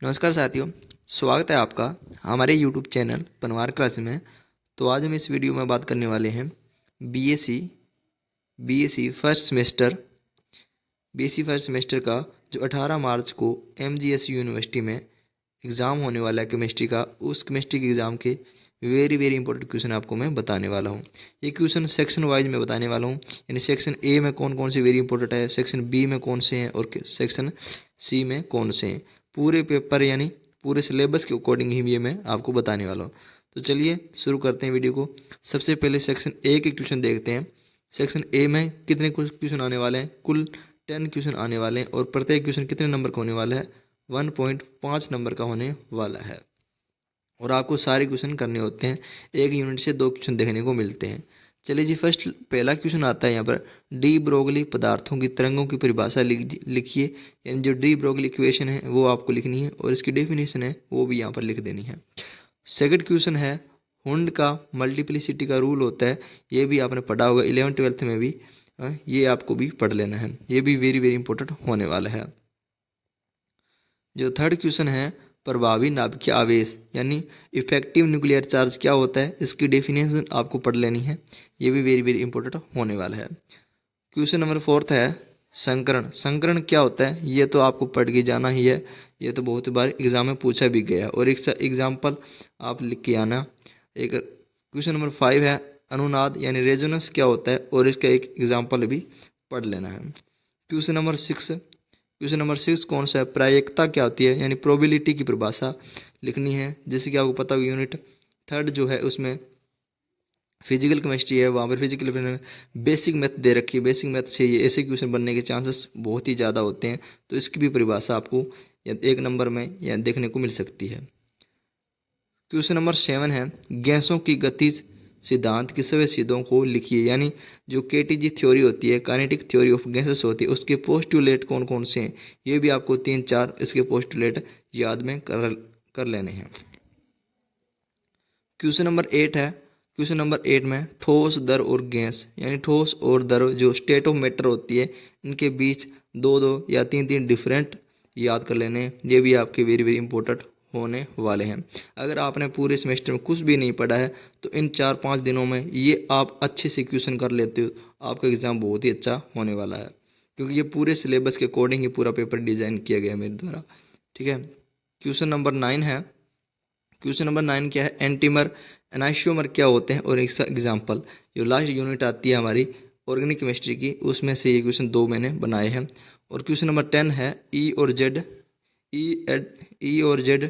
नमस्कार साथियों, स्वागत है आपका हमारे यूट्यूब चैनल पनवार क्लास में। तो आज हम इस वीडियो में बात करने वाले हैं बीएससी बीएससी फर्स्ट सेमेस्टर का जो 18 मार्च को एमजीएस यूनिवर्सिटी में एग्ज़ाम होने वाला है केमिस्ट्री का। उस केमिस्ट्री के एग्ज़ाम के वेरी वेरी इंपॉर्टेंट क्वेश्चन आपको मैं बताने वाला हूँ। ये क्वेश्चन सेक्शन वाइज में बताने वाला हूँ, यानी सेक्शन ए में कौन कौन से वेरी इंपॉर्टेंट है, सेक्शन बी में कौन से हैं और सेक्शन सी में कौन से हैं। पूरे पेपर यानी पूरे सिलेबस के अकॉर्डिंग ही ये मैं आपको बताने वाला हूँ। तो चलिए शुरू करते हैं वीडियो को। सबसे पहले सेक्शन ए के क्वेश्चन देखते हैं। सेक्शन ए में कितने क्वेश्चन आने वाले हैं? कुल 10 क्वेश्चन आने वाले हैं और प्रत्येक क्वेश्चन कितने नंबर का होने वाला है? 1.5 नंबर का होने वाला है। और आपको सारे क्वेश्चन करने होते हैं, एक यूनिट से 2 क्वेश्चन देखने को मिलते हैं। चलिए जी, फर्स्ट पहला क्वेश्चन आता है यहाँ पर, डी ब्रोगली पदार्थों की तरंगों की परिभाषा लिखिए। यानी जो डी ब्रोगली इक्वेशन है वो आपको लिखनी है और इसकी डेफिनेशन है वो भी यहाँ पर लिख देनी है। सेकंड क्वेश्चन है, हुंड का मल्टीप्लिसिटी का रूल होता है। ये भी आपने पढ़ा होगा 11th-12th में भी। ये आपको भी पढ़ लेना है, ये भी वेरी वेरी इंपॉर्टेंट होने वाला है। जो थर्ड क्वेश्चन है, प्रभावी नाभिकीय आवेश यानी इफेक्टिव न्यूक्लियर चार्ज क्या होता है, इसकी डेफिनेशन आपको पढ़ लेनी है। ये भी वेरी वेरी इंपॉर्टेंट होने वाला है। क्वेश्चन नंबर फोर्थ है, संकरण। संकरण क्या होता है ये तो आपको पढ़ के जाना ही है, ये तो बहुत बार एग्जाम में पूछा भी गया और एक एग्जाम्पल आप लिख के आना। एक क्वेश्चन नंबर 5 है, अनुनाद यानी रेजोनेंस क्या होता है और इसका एक एग्जाम्पल भी पढ़ लेना है। क्वेश्चन नंबर 6 कौन सा है, प्रायिकता क्या होती है यानी प्रोबेबिलिटी की परिभाषा लिखनी है, जैसे कि आपको पता होगा यूनिट थर्ड जो है उसमें फिजिकल केमिस्ट्री है, वहाँ पर फिजिकल बेसिक मैथ दे रखी है। बेसिक मैथ से ये ऐसे क्वेश्चन बनने के चांसेस बहुत ही ज़्यादा होते हैं, तो इसकी भी परिभाषा आपको एक नंबर में या देखने को मिल सकती है। क्वेश्चन नंबर 7 है, गैसों की गति सिद्धांत के सभी सिद्धों को लिखिए। यानी जो केटीजी थ्योरी होती है, काइनेटिक थ्योरी ऑफ गैसेस होती है, उसके पोस्टुलेट कौन कौन से हैं, ये भी आपको 3-4 इसके पोस्टुलेट याद में कर लेने हैं। क्वेश्चन नंबर 8 है, क्वेश्चन नंबर 8 में ठोस, द्रव और गैस यानी ठोस और द्रव जो स्टेट ऑफ मैटर होती है, इनके बीच 2-2 या 3-3 डिफरेंट याद कर लेने हैं। ये भी आपके वेरी वेरी इंपॉर्टेंट होने वाले हैं। अगर आपने पूरे सेमेस्टर में कुछ भी नहीं पढ़ा है तो इन 4-5 दिनों में ये आप अच्छे से क्वेश्चन कर लेते हो, आपका एग्ज़ाम बहुत ही अच्छा होने वाला है, क्योंकि ये पूरे सिलेबस के अकॉर्डिंग ही पूरा पेपर डिज़ाइन किया गया है मेरे द्वारा। ठीक है। क्वेश्चन नंबर 9 है, क्वेश्चन नंबर 9 क्या है, एंटीमर एनाइसोमर क्या होते हैं और एक एग्जाम्पल। जो लास्ट यूनिट आती है हमारी ऑर्गेनिक केमिस्ट्री की, उसमें से ये क्वेश्चन 2 मैंने बनाए हैं। और क्वेश्चन नंबर 10 है, ई और जेड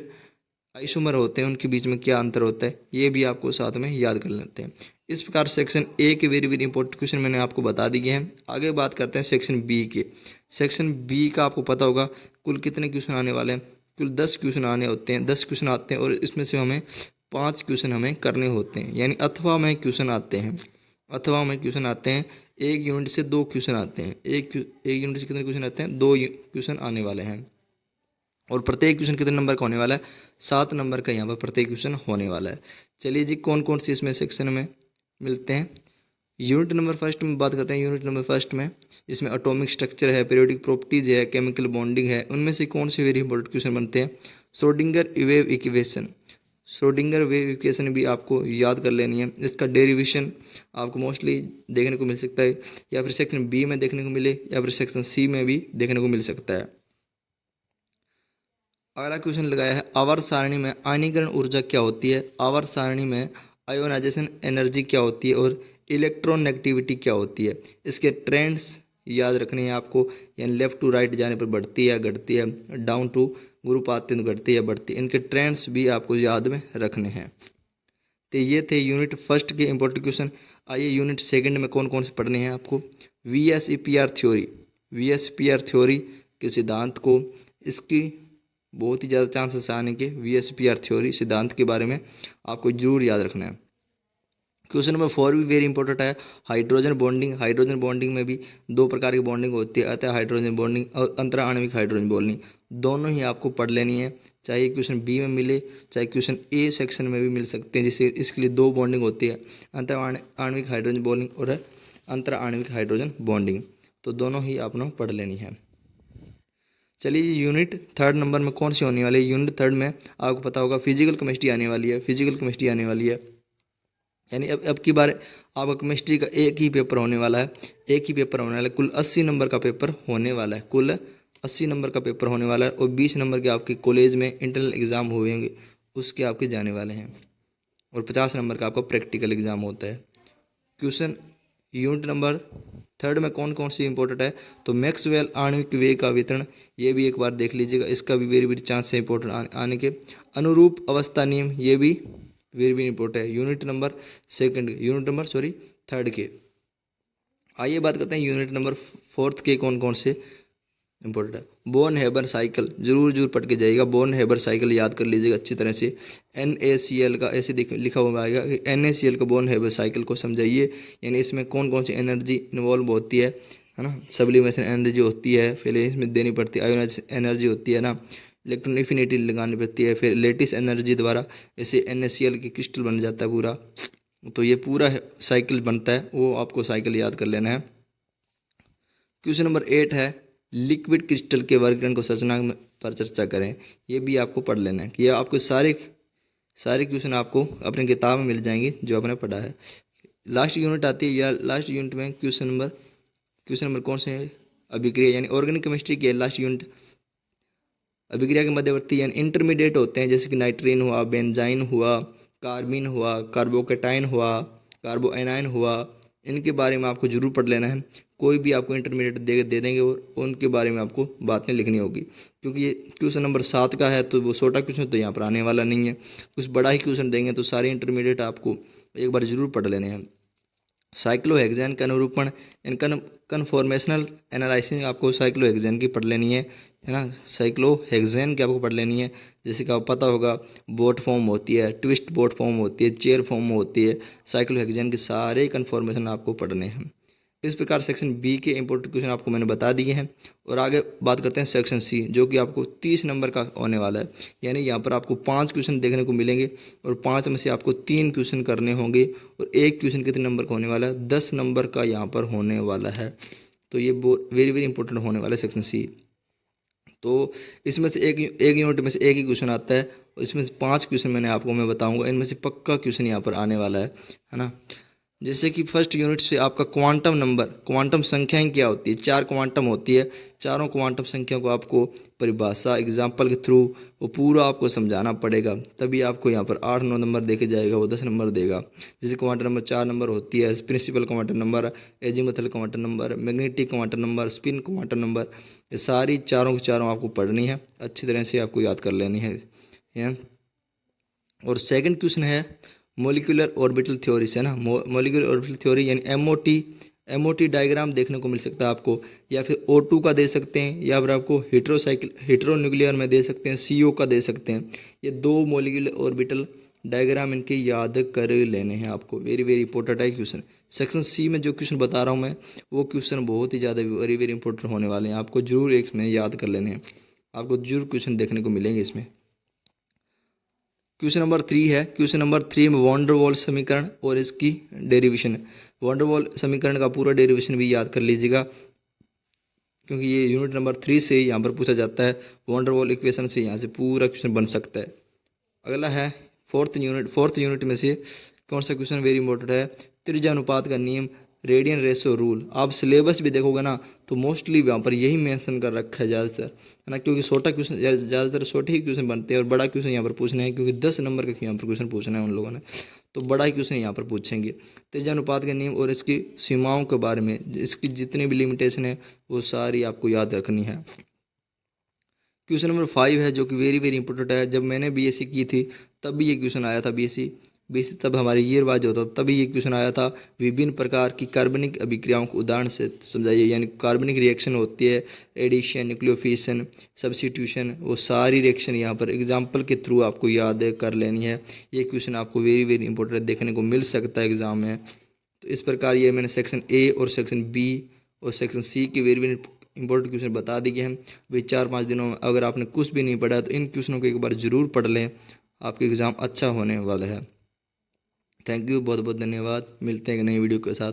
आइसोमर होते हैं, उनके बीच में क्या अंतर होता है, ये भी आपको साथ में याद कर लेते हैं। इस प्रकार सेक्शन ए के वेरी वेरी इंपॉर्टेंट क्वेश्चन मैंने आपको बता दिए हैं। आगे बात करते हैं सेक्शन बी के। सेक्शन बी का आपको पता होगा कुल कितने क्वेश्चन आने वाले हैं। कुल 10 क्वेश्चन आने होते हैं, 10 क्वेश्चन आते हैं और इसमें से हमें 5 क्वेश्चन हमें करने होते हैं, यानी अथवा में क्वेश्चन आते हैं। अथवा में क्वेश्चन आते हैं, एक यूनिट से 2 क्वेश्चन आते हैं। एक यूनिट से कितने क्वेश्चन आते हैं? 2 क्वेश्चन आने वाले हैं। और प्रत्येक क्वेश्चन कितने नंबर का होने वाला है? 7 नंबर का यहाँ पर प्रत्येक क्वेश्चन होने वाला है। चलिए जी, कौन कौन सी इसमें सेक्शन में मिलते हैं। यूनिट नंबर फर्स्ट में बात करते हैं। यूनिट नंबर फर्स्ट में इसमें एटॉमिक स्ट्रक्चर है, पीरियोडिक प्रॉपर्टीज है, केमिकल बॉन्डिंग है। उनमें से कौन से वेरी इंपॉर्टेंट क्वेश्चन बनते हैं? Schrodinger wave equation, Schrodinger wave equation भी आपको याद कर लेनी है। इसका डेरिवेशन आपको मोस्टली देखने को मिल सकता है, या फिर सेक्शन बी में देखने को मिले या फिर सेक्शन सी में भी देखने को मिल सकता है। अगला क्वेश्चन लगाया है, आवर्त सारणी में आयनीकरण ऊर्जा क्या होती है? आवर्त सारणी में आयोनाइजेशन एनर्जी क्या होती है और इलेक्ट्रॉन नेगेटिविटी क्या होती है? इसके ट्रेंड्स याद रखने हैं आपको, यानी लेफ्ट टू राइट जाने पर बढ़ती है घटती है, डाउन टू ग्रुप आते हैं तो घटती है बढ़ती है। इनके ट्रेंड्स भी आपको याद में रखने हैं। तो ये थे यूनिट फर्स्ट के इंपॉर्टेंट क्वेश्चन। आइए यूनिट सेकंड में कौन कौन से पढ़ने हैं आपको। वीएसईपीआर थ्योरी, वीएसपीआर थ्योरी के सिद्धांत को, इसकी बहुत ही ज़्यादा चांसेस आने के वीएसपीआर थ्योरी सिद्धांत के बारे में आपको जरूर याद रखना है। क्वेश्चन नंबर 4 भी वेरी इंपॉर्टेंट है, हाइड्रोजन बॉन्डिंग। हाइड्रोजन बॉन्डिंग में भी 2 प्रकार की बॉन्डिंग होती है, अतः हाइड्रोजन बॉन्डिंग और अंतरा आणविक हाइड्रोजन बॉन्डिंग, दोनों ही आपको पढ़ लेनी है। चाहे क्वेश्चन बी में मिले चाहे क्वेश्चन ए सेक्शन में भी मिल सकते हैं, जिससे इसके लिए 2 बॉन्डिंग होती है, अंतर आणविक हाइड्रोजन बॉन्डिंग और अंतरा आणविक हाइड्रोजन बॉन्डिंग, तो दोनों ही आपने पढ़ लेनी है। चलिए यूनिट थर्ड नंबर में कौन सी होने वाली है। यूनिट थर्ड में आपको पता होगा फिजिकल केमिस्ट्री आने वाली है। फिजिकल केमिस्ट्री आने वाली है, यानी अब की बार आपका केमिस्ट्री का एक ही पेपर होने वाला है। एक ही पेपर होने वाला है, कुल 80 नंबर का पेपर होने वाला है। कुल 80 नंबर का पेपर होने वाला है और 20 नंबर के आपके कॉलेज में इंटरनल एग्ज़ाम होंगे, उसके आपके जाने वाले हैं और 50 नंबर का आपका प्रैक्टिकल एग्ज़ाम होता है। क्वेश्चन यूनिट नंबर थर्ड में कौन कौन सी इंपॉर्टेंट है, तो मैक्सवेल आणविक वेग का वितरण, ये भी एक बार देख लीजिएगा, इसका भी वेरी वेरी चांस है इंपॉर्टेंट आने के। अनुरूप अवस्था नियम, ये भी वेरी वेरी इंपॉर्टेंट है यूनिट नंबर थर्ड के। आइए बात करते हैं यूनिट नंबर फोर्थ के कौन कौन से इंपॉर्टेंट है। बोर्न हेबर साइकिल जरूर जरूर पढ़ के जाइएगा। बोर्न हेबर साइकिल याद कर लीजिएगा अच्छी तरह से। NaCl का ऐसे लिखा हुआ आएगा कि NaCl का बोर्न हेबर साइकिल को समझाइए, यानी इसमें कौन कौन सी एनर्जी इन्वॉल्व होती है ना। सब्लिमेशन एनर्जी होती है, फिर इसमें देनी पड़ती है। आयोनाइज एनर्जी होती है ना, इलेक्ट्रॉन एफिनिटी लगानी पड़ती है, फिर लेटिस एनर्जी द्वारा ऐसे NaCl की क्रिस्टल बन जाता है पूरा। तो ये पूरा साइकिल बनता है, वो आपको साइकिल याद कर लेना है। क्वेश्चन नंबर 8 है लिक्विड क्रिस्टल के वर्गीकरण को सूचकांक पर चर्चा करें। ये भी आपको पढ़ लेना है कि ये आपको सारे क्वेश्चन आपको अपनी किताब में मिल जाएंगे जो आपने पढ़ा है। लास्ट यूनिट आती है, या लास्ट यूनिट में क्वेश्चन नंबर कौन से है, अभिक्रिया, यानी ऑर्गेनिक केमिस्ट्री के लास्ट यूनिट अभिक्रिया के मध्यवर्ती यानी इंटरमीडिएट होते हैं, जैसे कि नाइट्रीन हुआ, बेंजाइन हुआ, कार्बिन हुआ, कार्बोकेटाइन हुआ, कार्बोएनाइन हुआ, इनके बारे में आपको जरूर पढ़ लेना है। कोई भी आपको इंटरमीडिएट दे देंगे और उनके बारे में आपको बातें लिखनी होगी, क्योंकि ये क्वेश्चन नंबर 7 का है, तो वो छोटा क्वेश्चन तो यहाँ पर आने वाला नहीं है। कुछ बड़ा ही क्वेश्चन देंगे, तो सारे इंटरमीडिएट आपको एक बार जरूर पढ़ लेने हैं। साइक्लोहेक्सेन का अनुरूपण, इनका कन्फॉर्मेशनल एनालिसिस आपको साइक्लोहेक्सेन की पढ़ लेनी है ना। साइक्लोहेक्सेन की आपको पढ़ लेनी है, जैसे कि आपको पता होगा बोट फॉर्म होती है, ट्विस्ट बोट फॉर्म होती है, चेयर फॉर्म होती है। साइक्लोहेक्सेन के सारे कन्फॉर्मेशन आपको पढ़ने हैं। इस प्रकार सेक्शन बी के इंपॉर्टेंट क्वेश्चन आपको मैंने बता दिए हैं। और आगे बात करते हैं सेक्शन सी, जो कि आपको 30 नंबर का होने वाला है। यानी यहाँ पर आपको 5 क्वेश्चन देखने को मिलेंगे और 5 में से आपको 3 क्वेश्चन करने होंगे। और एक क्वेश्चन कितने नंबर का होने वाला है, 10 नंबर का यहाँ पर होने वाला है। तो ये वेरी वेरी इंपॉर्टेंट होने वाला है सेक्शन सी। तो इसमें से एक यूनिट में से एक ही क्वेश्चन आता है, और इसमें से 5 क्वेश्चन मैं बताऊंगा, इनमें से पक्का क्वेश्चन यहाँ पर आने वाला है ना। जैसे कि फर्स्ट यूनिट से आपका क्वांटम नंबर, क्वांटम संख्याएं क्या होती है, 4 क्वांटम होती है। चारों क्वांटम संख्या को आपको परिभाषा एग्जाम्पल के थ्रू वो पूरा आपको समझाना पड़ेगा, तभी आपको यहाँ पर 8-9 नंबर देके जाएगा, वो 10 नंबर देगा। जैसे क्वांटम नंबर 4 नंबर होती है, principal quantum number, azimuthal quantum number, magnetic quantum number, spin quantum number, ये सारी चारों की चारों आपको पढ़नी है, अच्छी तरह से आपको याद कर लेनी है। और सेकंड क्वेश्चन है मोलिकुलर ऑर्बिटल थ्योरी से ना। मोलिकुलर ऑर्बिटल थ्योरी यानी एमओटी डायग्राम देखने को मिल सकता है आपको, या फिर O2 का दे सकते हैं, या फिर आपको हेट्रोन्यूक्लियर में दे सकते हैं, CO का दे सकते हैं। ये 2 मोलिकुलर ऑर्बिटल डायग्राम इनके याद कर लेने हैं आपको, वेरी वेरी इंपॉर्टेंट है क्वेश्चन। सेक्शन सी में जो क्वेश्चन बता रहा हूँ मैं, वो क्वेश्चन बहुत ही ज़्यादा वेरी वेरी इंपॉर्टेंट होने वाले हैं, आपको जरूर एक में याद कर लेने हैं, आपको जरूर क्वेश्चन देखने को मिलेंगे इसमें। क्वेश्चन नंबर 3 है, क्वेश्चन नंबर 3 में वॉन्डरवॉल समीकरण और इसकी डेरिवेशन। वॉन्डरवॉल समीकरण का पूरा डेरिवेशन भी याद कर लीजिएगा, क्योंकि ये यूनिट नंबर 3 से यहाँ पर पूछा जाता है। वॉन्डरवॉल इक्वेशन से यहाँ से पूरा क्वेश्चन बन सकता है। अगला है फोर्थ यूनिट में से कौन सा क्वेश्चन वेरी इंपॉर्टेंट है, त्रिज्या अनुपात का नियम, रेडियन रेशो रूल। आप सिलेबस भी देखोगे ना, तो मोस्टली यहाँ पर यही मेंशन कर रखा है ज़्यादातर, है ना, क्योंकि छोटा क्वेश्चन ज़्यादातर छोटे ही क्वेश्चन बनते हैं और बड़ा क्वेश्चन यहाँ पर पूछना है, क्योंकि 10 नंबर का यहाँ पर क्वेश्चन पूछना है उन लोगों ने, तो बड़ा ही क्वेश्चन यहाँ पर पूछेंगे। त्रिज्या अनुपात के नियम और इसकी सीमाओं के बारे में, इसकी जितनी भी लिमिटेशन है वो सारी आपको याद रखनी है। क्वेश्चन नंबर 5 है, जो कि वेरी वेरी इंपॉर्टेंट है। जब मैंने बीएससी की थी तब भी ये क्वेश्चन आया था, बीएससी तब हमारे ईयर वाइज होता था, तभी ये क्वेश्चन आया था। विभिन्न प्रकार की कार्बनिक अभिक्रियाओं को उदाहरण से समझाइए, यानी कार्बनिक रिएक्शन होती है, एडिशन, न्यूक्लियोफिशन, सब्स्टिट्यूशन, वो सारी रिएक्शन यहाँ पर एग्जाम्पल के थ्रू आपको याद कर लेनी है। ये क्वेश्चन आपको वेरी वेरी इंपॉर्टेंट देखने को मिल सकता है एग्जाम में। तो इस प्रकार ये मैंने सेक्शन ए और सेक्शन बी और सेक्शन सी की वेरी वेरी इंपॉर्टेंट क्वेश्चन बता दिए हैं। भाई 4-5 दिनों में अगर आपने कुछ भी नहीं पढ़ा तो इन क्वेश्चनों को एक बार जरूर पढ़ लें, आपके एग्ज़ाम अच्छा होने वाला है। थैंक यू, बहुत बहुत धन्यवाद। मिलते हैं एक नई वीडियो के साथ।